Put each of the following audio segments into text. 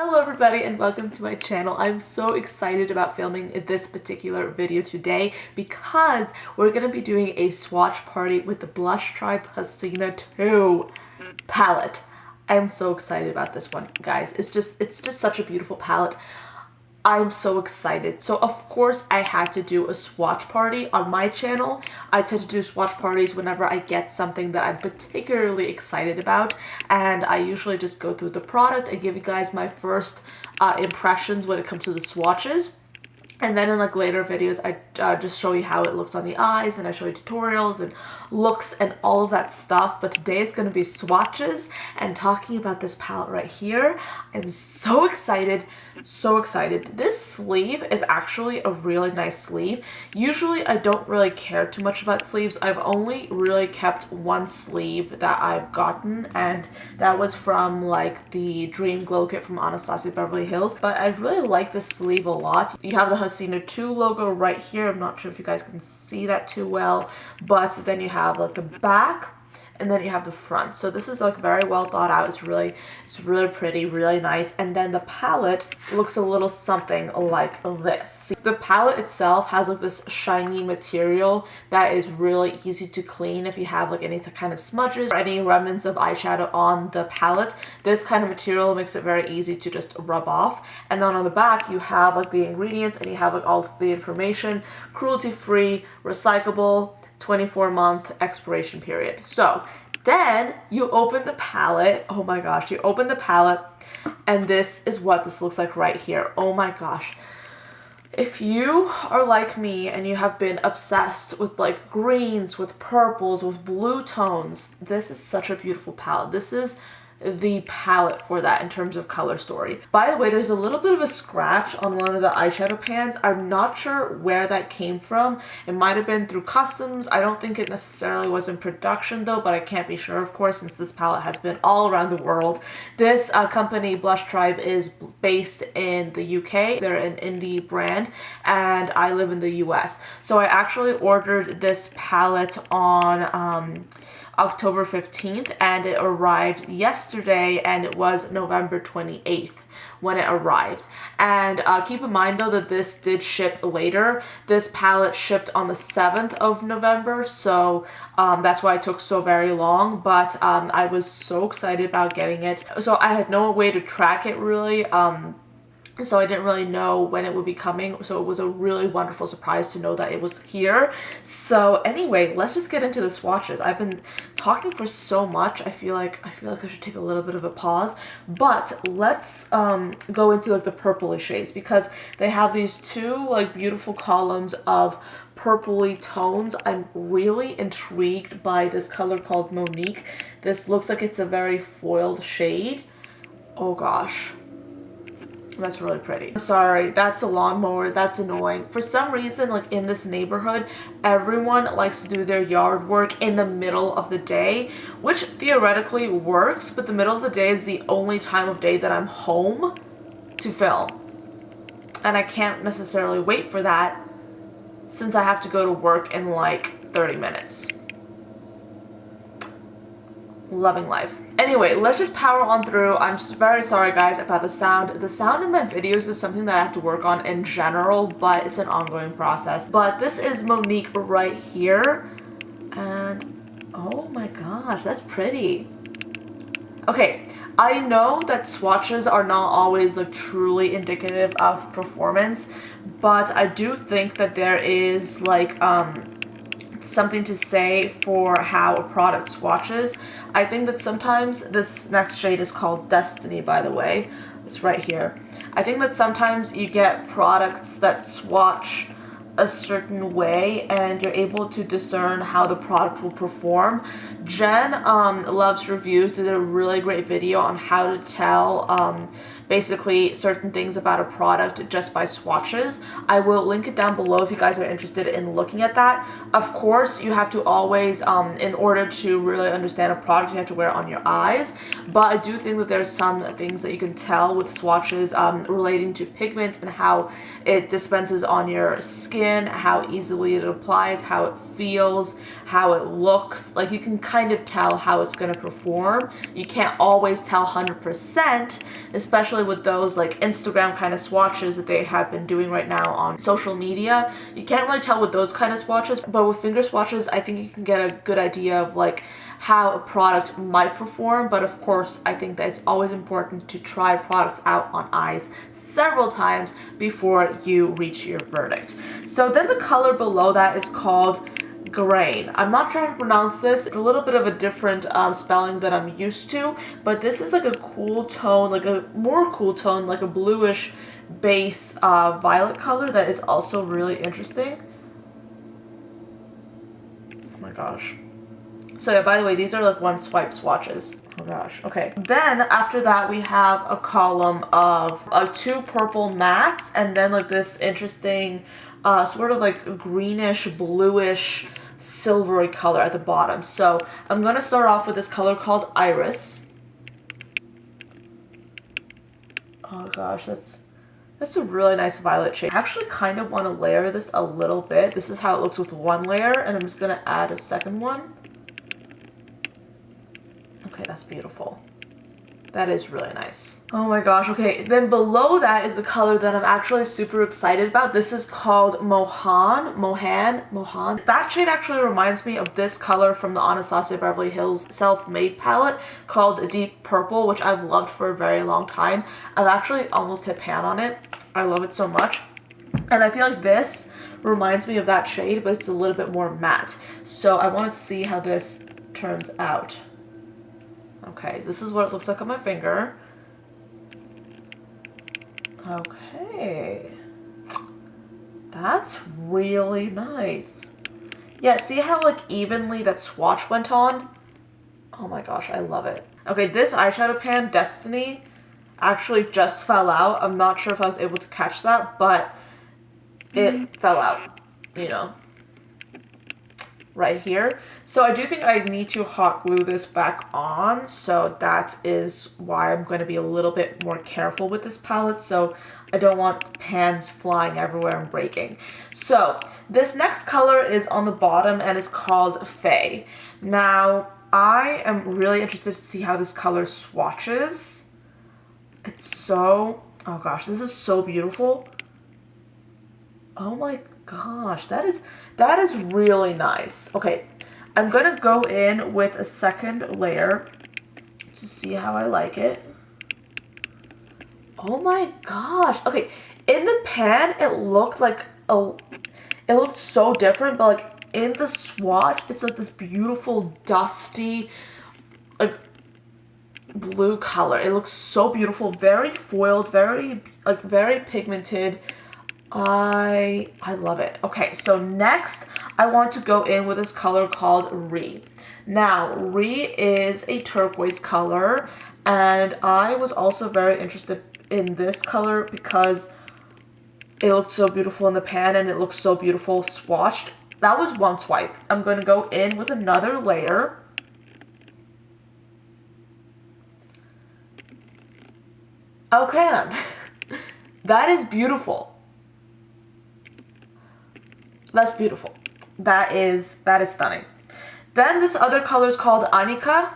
Hello everybody and welcome to my channel. I'm so excited about filming this particular video today because we're going to be doing a swatch party with the Blushtribe Hasina II palette. I'm so excited about this one, guys. It's just such a beautiful palette. I'm so excited. So of course I had to do a swatch party on my channel. I tend to do swatch parties whenever I get something that I'm particularly excited about, and I usually just go through the product and give you guys my first impressions when it comes to the swatches. And then in like later videos, I just show you how it looks on the eyes, and I show you tutorials and looks and all of that stuff. But today is going to be swatches and talking about this palette right here. I'm so excited, so excited. This sleeve is actually a really nice sleeve. Usually I don't really care too much about sleeves. I've only really kept one sleeve that I've gotten, and that was from like the Dream Glow Kit from Anastasia Beverly Hills. But I really like this sleeve a lot. You have the Hasina II logo right here. I'm not sure if you guys can see that too well, but then you have like the back and then you have the front. So this is like very well thought out. It's really pretty, really nice. And then the palette looks a little something like this. The palette itself has like this shiny material that is really easy to clean if you have like any kind of smudges or any remnants of eyeshadow on the palette. This kind of material makes it very easy to just rub off. And then on the back you have like the ingredients, and you have like all the information: cruelty-free, recyclable, 24-month expiration period. So then you open the palette. Oh my gosh, you open the palette and this is what this looks like right here. Oh my gosh. If you are like me and you have been obsessed with like greens, with purples, with blue tones, this is such a beautiful palette. This is the palette for that in terms of color story. By the way, there's a little bit of a scratch on one of the eyeshadow pans. I'm not sure where that came from. It might have been through customs. I don't think it necessarily was in production though, but I can't be sure, of course, since this palette has been all around the world. This company, Blushtribe, is based in the UK. They're an indie brand, and I live in the US. So I actually ordered this palette on October 15th, and it arrived yesterday, and it was November 28th when it arrived. And keep in mind though that this did ship later. This palette shipped on the 7th of November, so that's why it took so very long, but I was so excited about getting it. So I had no way to track it really. So I didn't really know when it would be coming, so it was a really wonderful surprise to know that it was here. So anyway, let's just get into the swatches. I've been talking for so much. I feel like I should take a little bit of a pause, but let's go into like the purplish shades, because they have these two like beautiful columns of purpley tones. I'm really intrigued by this color called Monique. This looks like it's a very foiled shade. Oh gosh. That's really pretty. I'm sorry, that's a lawnmower. That's annoying. For some reason, like in this neighborhood, everyone likes to do their yard work in the middle of the day, which theoretically works, but the middle of the day is the only time of day that I'm home to film. And I can't necessarily wait for that since I have to go to work in like 30 minutes. Loving life. Anyway, let's just power on through. I'm very sorry guys about the sound. The sound in my videos is something that I have to work on in general, but it's an ongoing process. But this is Monique right here, and oh my gosh, that's pretty. Okay, I know that swatches are not always like truly indicative of performance, but I do think that there is like something to say for how a product swatches. I think that sometimes, this next shade is called Destiny, by the way. It's right here. I think that sometimes you get products that swatch a certain way and you're able to discern how the product will perform. Jen Loves Reviews did a really great video on how to tell basically certain things about a product just by swatches. I will link it down below if you guys are interested in looking at that. Of course, you have to always, in order to really understand a product, you have to wear it on your eyes. But I do think that there's some things that you can tell with swatches relating to pigment and how it dispenses on your skin skin, how easily it applies, how it feels, how it looks. Like, you can kind of tell how it's going to perform. You can't always tell 100%, especially with those like Instagram kind of swatches that they have been doing right now on social media. You can't really tell with those kind of swatches, but with finger swatches, I think you can get a good idea of like how a product might perform. But of course, I think that it's always important to try products out on eyes several times before you reach your verdict. So then the color below that is called Grain. I'm not trying to pronounce this. It's a little bit of a different spelling that I'm used to, but this is like a cool tone, like a more cool tone, like a bluish base violet color that is also really interesting. Oh my gosh. So yeah, by the way, these are like one swipe swatches. Oh gosh, okay. Then after that, we have a column of 2 purple mattes and then like this interesting sort of like greenish, bluish, silvery color at the bottom. So I'm gonna start off with this color called Iris. Oh gosh, that's a really nice violet shade. I actually kind of want to layer this a little bit. This is how it looks with one layer, and I'm just gonna add a second one. Okay, that's beautiful. That is really nice. Oh my gosh, okay. Then below that is the color that I'm actually super excited about. This is called Mohan. That shade actually reminds me of this color from the Anastasia Beverly Hills Self-Made palette called Deep Purple, which I've loved for a very long time. I've actually almost hit pan on it. I love it so much. And I feel like this reminds me of that shade, but it's a little bit more matte. So I want to see how this turns out. Okay, so this is what it looks like on my finger. Okay. That's really nice. Yeah, see how like evenly that swatch went on? Oh my gosh, I love it. Okay, this eyeshadow pan, Destiny, actually just fell out. I'm not sure if I was able to catch that, but it fell out, you know, right here. So I do think I need to hot glue this back on. So that is why I'm going to be a little bit more careful with this palette. So I don't want pans flying everywhere and breaking. So this next color is on the bottom and is called Faye. Now I am really interested to see how this color swatches. It's so, oh gosh, this is so beautiful. Oh my gosh, that is really nice. Okay, I'm gonna go in with a second layer to see how I like it. Oh my gosh. Okay, in the pan it looked like it looked so different, but like in the swatch it's like this beautiful dusty like blue color. It looks so beautiful, very foiled, very pigmented. I love it. Okay, so next I want to go in with this color called Ree. Now, Ree is a turquoise color, and I was also very interested in this color because it looked so beautiful in the pan and it looks so beautiful swatched. That was one swipe. I'm going to go in with another layer. Okay, that is beautiful. That's beautiful. That is stunning. Then this other color is called Anika.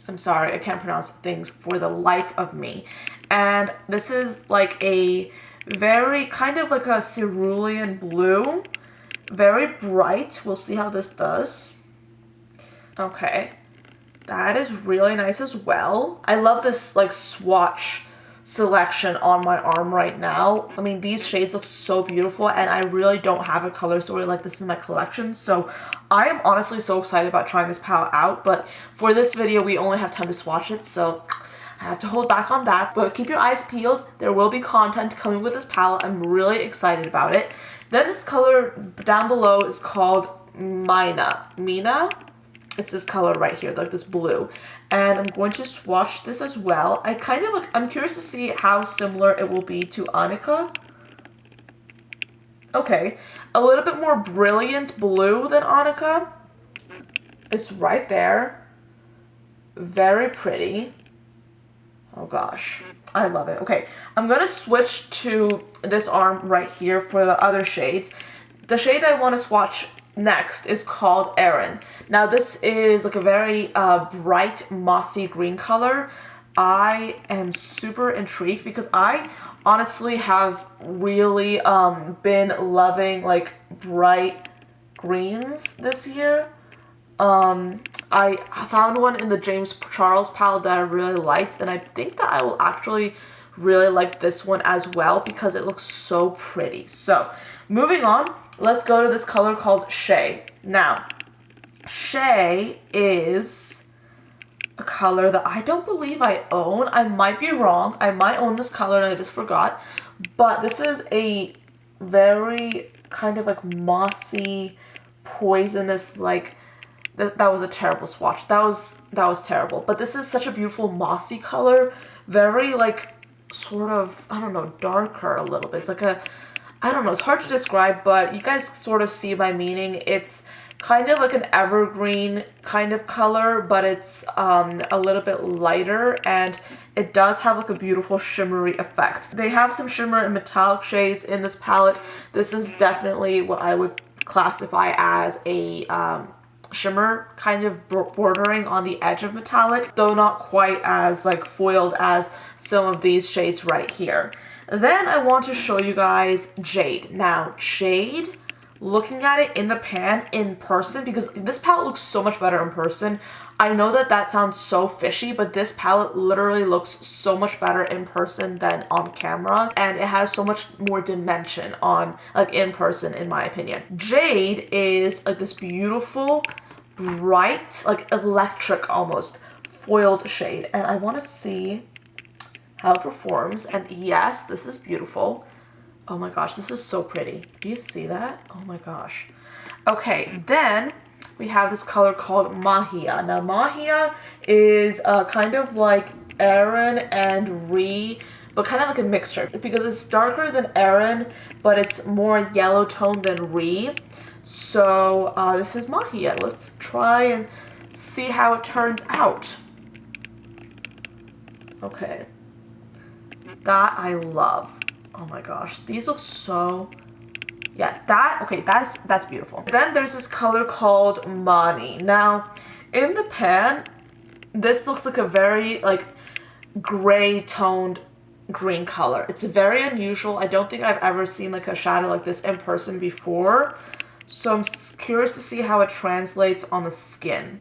I'm sorry, I can't pronounce things for the life of me. And this is like a very kind of like a cerulean blue, very bright. We'll see how this does. Okay, that is really nice as well. I love this like swatch selection on my arm right now. I mean, these shades look so beautiful, and I really don't have a color story like this in my collection, so I am honestly so excited about trying this palette out. But for this video we only have time to swatch it, so I have to hold back on that. But keep your eyes peeled, there will be content coming with this palette. I'm really excited about it. Then this color down below is called Mina. It's this color right here, like this blue. And I'm going to swatch this as well. I'm curious to see how similar it will be to Anika. Okay, a little bit more brilliant blue than Anika. It's right there. Very pretty. Oh gosh, I love it. Okay, I'm gonna switch to this arm right here for the other shades. The shade that I want to swatch next is called Erin. Now this is like a very bright mossy green color. I am super intrigued because I honestly have really been loving like bright greens this year. I found one in the James Charles palette that I really liked, and I think that I will actually really like this one as well because it looks so pretty. So, moving on, let's go to this color called Shea. Now, Shea is a color that I don't believe I own. I might be wrong. I might own this color and I just forgot. But this is a very kind of like mossy, poisonous, like, that was a terrible swatch. That was terrible. But this is such a beautiful mossy color. Very like sort of, I don't know, darker a little bit. It's like a, I don't know, it's hard to describe, but you guys sort of see my meaning. It's kind of like an evergreen kind of color, but it's a little bit lighter, and it does have like a beautiful shimmery effect. They have some shimmer and metallic shades in this palette. This is definitely what I would classify as a shimmer, kind of bordering on the edge of metallic, though not quite as like foiled as some of these shades right here. Then I want to show you guys Jade. Now, Jade, looking at it in the pan in person, because this palette looks so much better in person. I know that that sounds so fishy, but this palette literally looks so much better in person than on camera, and it has so much more dimension on like in person, in my opinion. Jade is like this beautiful, bright, like electric almost foiled shade, and I want to see how it performs. And yes, this is beautiful. Oh my gosh, this is so pretty. Do you see that? Oh my gosh. Okay, then we have this color called Mahia. Now, Mahia is kind of like Erin and Ree, but kind of like a mixture because it's darker than Erin, but it's more yellow tone than Ree. So this is Mahia. Let's try and see how it turns out. Okay. That I love. Oh my gosh, these look so, yeah, that's beautiful. Then there's this color called Mani. Now, in the pan, this looks like a very like gray toned green color. It's very unusual. I don't think I've ever seen like a shadow like this in person before. So I'm curious to see how it translates on the skin.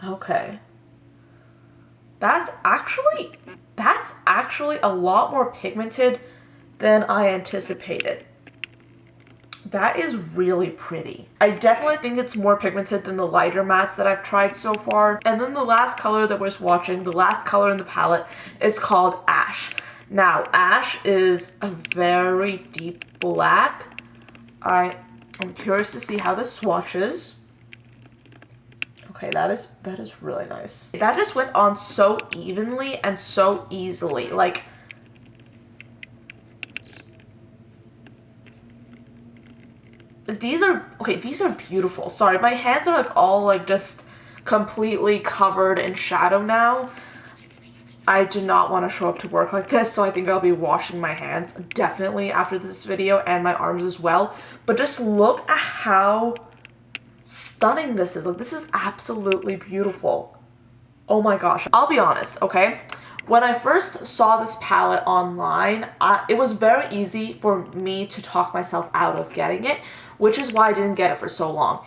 Okay. That's actually a lot more pigmented than I anticipated. That is really pretty. I definitely think it's more pigmented than the lighter mattes that I've tried so far. And then the last color that we're swatching, the last color in the palette, is called Ash. Now, Ash is a very deep black. I'm curious to see how this swatches. Okay, that is really nice. That just went on so evenly and so easily. Like, these are beautiful. Sorry, my hands are like all like just completely covered in shadow now. I do not want to show up to work like this, so I think I'll be washing my hands definitely after this video, and my arms as well. But just look at how stunning this is. Like, this is absolutely beautiful. Oh my gosh. I'll be honest, okay? When I first saw this palette online, it was very easy for me to talk myself out of getting it, which is why I didn't get it for so long.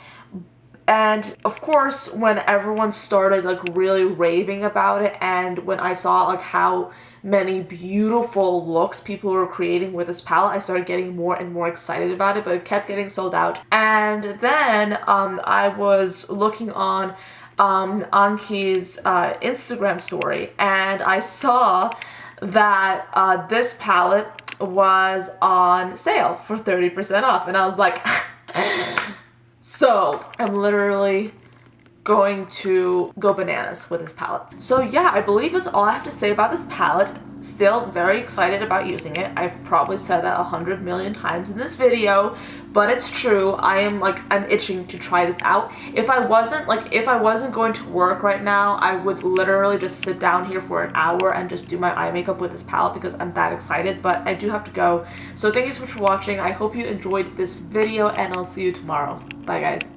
And of course, when everyone started like really raving about it, and when I saw like how many beautiful looks people were creating with this palette, I started getting more and more excited about it, but it kept getting sold out. And then I was looking on Anki's Instagram story, and I saw that this palette was on sale for 30% off, and I was like, so I'm literally going to go bananas with this palette. So yeah, I believe that's all I have to say about this palette. Still very excited about using it. I've probably said that 100 million times in this video, but it's true. I'm itching to try this out. If I wasn't going to work right now, I would literally just sit down here for an hour and just do my eye makeup with this palette because I'm that excited, but I do have to go. So thank you so much for watching. I hope you enjoyed this video and I'll see you tomorrow. Bye guys.